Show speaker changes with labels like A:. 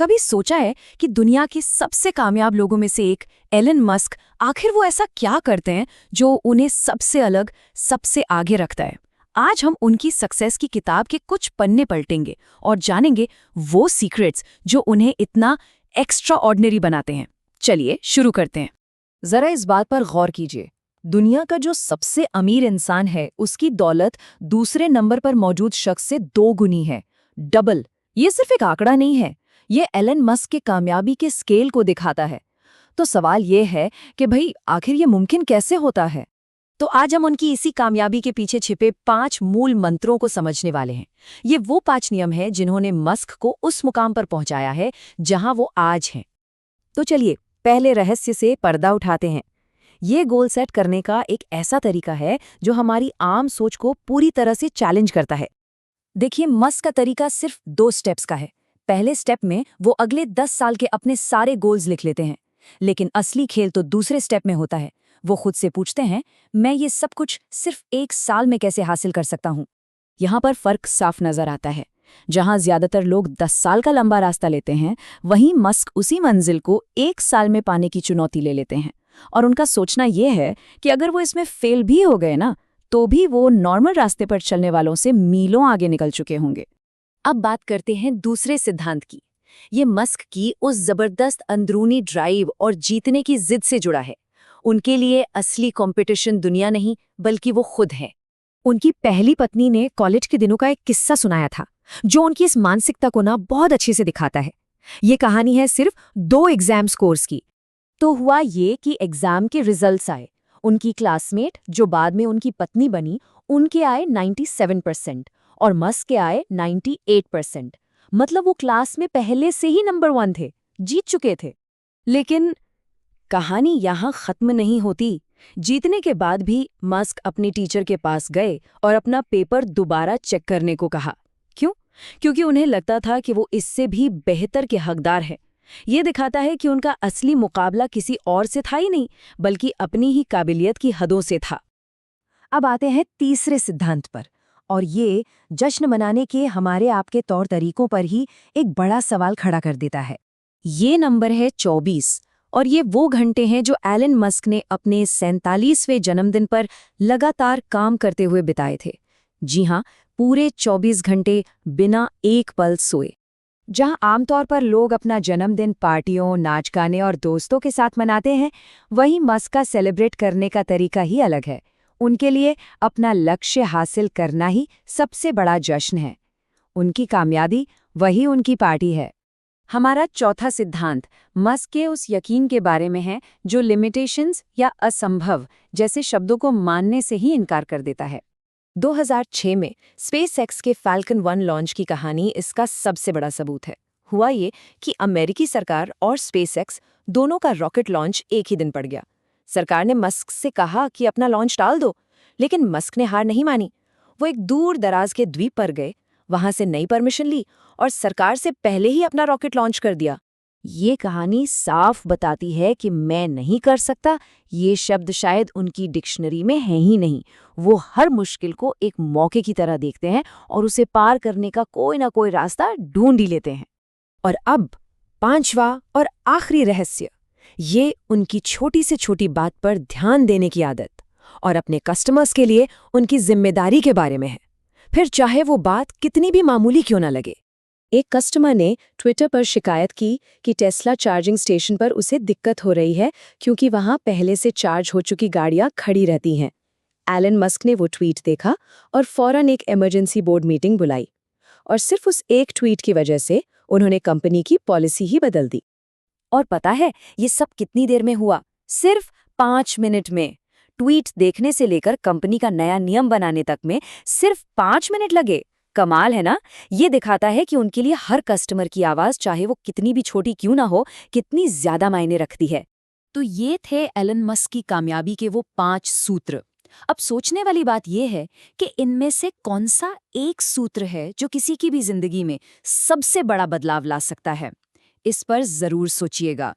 A: कभी सोचा है कि दुनिया के सबसे कामयाब लोगों में से एक एलन मस्क, आखिर वो ऐसा क्या करते हैं जो उन्हें सबसे अलग, सबसे आगे रखता है? आज हम उनकी सक्सेस की किताब के कुछ पन्ने पलटेंगे और जानेंगे वो सीक्रेट्स जो उन्हें इतना एक्स्ट्रा ऑर्डिनरी बनाते हैं। चलिए शुरू करते हैं। जरा इस बात पर गौर कीजिए, दुनिया का जो सबसे अमीर इंसान है उसकी दौलत दूसरे नंबर पर मौजूद शख्स से 2 गुनी है, डबल। ये सिर्फ एक आंकड़ा नहीं है, ये एलन मस्क के कामयाबी के स्केल को दिखाता है। तो सवाल ये है कि भाई आखिर ये मुमकिन कैसे होता है? तो आज हम उनकी इसी कामयाबी के पीछे छिपे 5 मूल मंत्रों को समझने वाले हैं। ये वो 5 नियम हैं जिन्होंने मस्क को उस मुकाम पर पहुंचाया है जहां वो आज हैं। तो चलिए पहले रहस्य से पर्दा उठाते हैं। ये गोल सेट करने का एक ऐसा तरीका है जो हमारी आम सोच को पूरी तरह से चैलेंज करता है। देखिए, मस्क का तरीका सिर्फ 2 स्टेप्स का है। पहले स्टेप में वो अगले 10 साल के अपने सारे गोल्स लिख लेते हैं, लेकिन असली खेल तो दूसरे स्टेप में होता है। वो खुद से पूछते हैं, मैं ये सब कुछ सिर्फ 1 साल में कैसे हासिल कर सकता हूँ? यहाँ पर फर्क साफ नजर आता है। जहाँ ज्यादातर लोग 10 साल का लंबा रास्ता लेते हैं, वहीं मस्क उसी मंजिल को 1 साल में पाने की चुनौती ले लेते हैं। और उनका सोचना यह है कि अगर वो इसमें फेल भी हो गए ना, तो भी वो नॉर्मल रास्ते पर चलने वालों से मीलों आगे निकल चुके होंगे। अब बात करते हैं दूसरे सिद्धांत की। ये मस्क की उस जबरदस्त अंदरूनी ड्राइव और जीतने की जिद से जुड़ा है। उनके लिए असली कंपटीशन दुनिया नहीं, बल्कि वो खुद है। उनकी पहली पत्नी ने कॉलेज के दिनों का एक किस्सा सुनाया था, जो उनकी इस मानसिकता को ना बहुत अच्छे से दिखाता है। ये कहानी है सिर्फ 2 एग्जाम स्कोर्स की। तो हुआ ये कि एग्जाम के रिजल्ट्स आए। उनकी क्लासमेट, जो बाद में उनकी पत्नी बनी, उनके आए 97% और मस्क के आए 98%। मतलब वो क्लास में पहले से ही नंबर 1 थे, जीत चुके थे। लेकिन कहानी यहाँ खत्म नहीं होती। जीतने के बाद भी मस्क अपने टीचर के पास गए और अपना पेपर दोबारा चेक करने को कहा। क्यों? क्योंकि उन्हें लगता था कि वो इससे भी बेहतर के हकदार हैं। ये दिखाता है कि उनका असली मुकाबला किसी और से था ही नहीं, बल्कि अपनी ही काबिलियत की हदों से था। अब आते हैं तीसरे सिद्धांत पर, और ये जश्न मनाने के हमारे आपके तौर तरीकों पर ही एक बड़ा सवाल खड़ा कर देता है। ये नंबर है 24, और ये वो घंटे हैं जो एलन मस्क ने अपने 47वें जन्मदिन पर लगातार काम करते हुए बिताए थे। जी हाँ, पूरे 24 घंटे बिना एक पल सोए। जहां आमतौर पर लोग अपना जन्मदिन पार्टियों, नाच गाने और दोस्तों के साथ मनाते हैं, वहीं मस्क का सेलिब्रेट करने का तरीका ही अलग है। उनके लिए अपना लक्ष्य हासिल करना ही सबसे बड़ा जश्न है। उनकी कामयाबी वही उनकी पार्टी है। हमारा चौथा सिद्धांत मस्क के उस यकीन के बारे में है जो लिमिटेशंस या असंभव जैसे शब्दों को मानने से ही इनकार कर देता है। 2006 में स्पेसएक्स के फैल्कन 1 लॉन्च की कहानी इसका सबसे बड़ा सबूत है। हुआ ये कि अमेरिकी सरकार और स्पेसएक्स दोनों का रॉकेट लॉन्च एक ही दिन पड़ गया। सरकार ने मस्क से कहा कि अपना लॉन्च टाल दो, लेकिन मस्क ने हार नहीं मानी। वो एक दूर दराज के द्वीप पर गए, वहां से नई परमिशन ली और सरकार से पहले ही अपना रॉकेट लॉन्च कर दिया। ये कहानी साफ बताती है कि मैं नहीं कर सकता, ये शब्द शायद उनकी डिक्शनरी में है ही नहीं। वो हर मुश्किल को एक मौके की तरह देखते हैं और उसे पार करने का कोई ना कोई रास्ता ढूंढ ही लेते हैं। और अब 5वां और आखिरी रहस्य, ये उनकी छोटी से छोटी बात पर ध्यान देने की आदत और अपने कस्टमर्स के लिए उनकी जिम्मेदारी के बारे में है, फिर चाहे वो बात कितनी भी मामूली क्यों ना लगे। एक कस्टमर ने ट्विटर पर शिकायत की कि टेस्ला चार्जिंग स्टेशन पर उसे दिक्कत हो रही है क्योंकि वहां पहले से चार्ज हो चुकी गाड़ियां खड़ी रहती हैं। एलन मस्क ने वो ट्वीट देखा और फौरन एक इमरजेंसी बोर्ड मीटिंग बुलाई, और सिर्फ उस एक ट्वीट की वजह से उन्होंने कंपनी की पॉलिसी ही बदल दी। और पता है ये सब कितनी देर में हुआ? सिर्फ 5 मिनट में। ट्वीट देखने से लेकर कंपनी का नया नियम बनाने तक में सिर्फ 5 मिनट लगे। कमाल है ना? ये दिखाता है कि उनके लिए हर कस्टमर की आवाज, चाहे वो कितनी भी छोटी क्यों ना हो, कितनी ज्यादा मायने रखती है। तो ये थे एलन मस्क की कामयाबी के वो 5 सूत्र। अब सोचने वाली बात यह है कि इनमें से कौन सा एक सूत्र है जो किसी की भी जिंदगी में सबसे बड़ा बदलाव ला सकता है। इस पर जरूर सोचिएगा।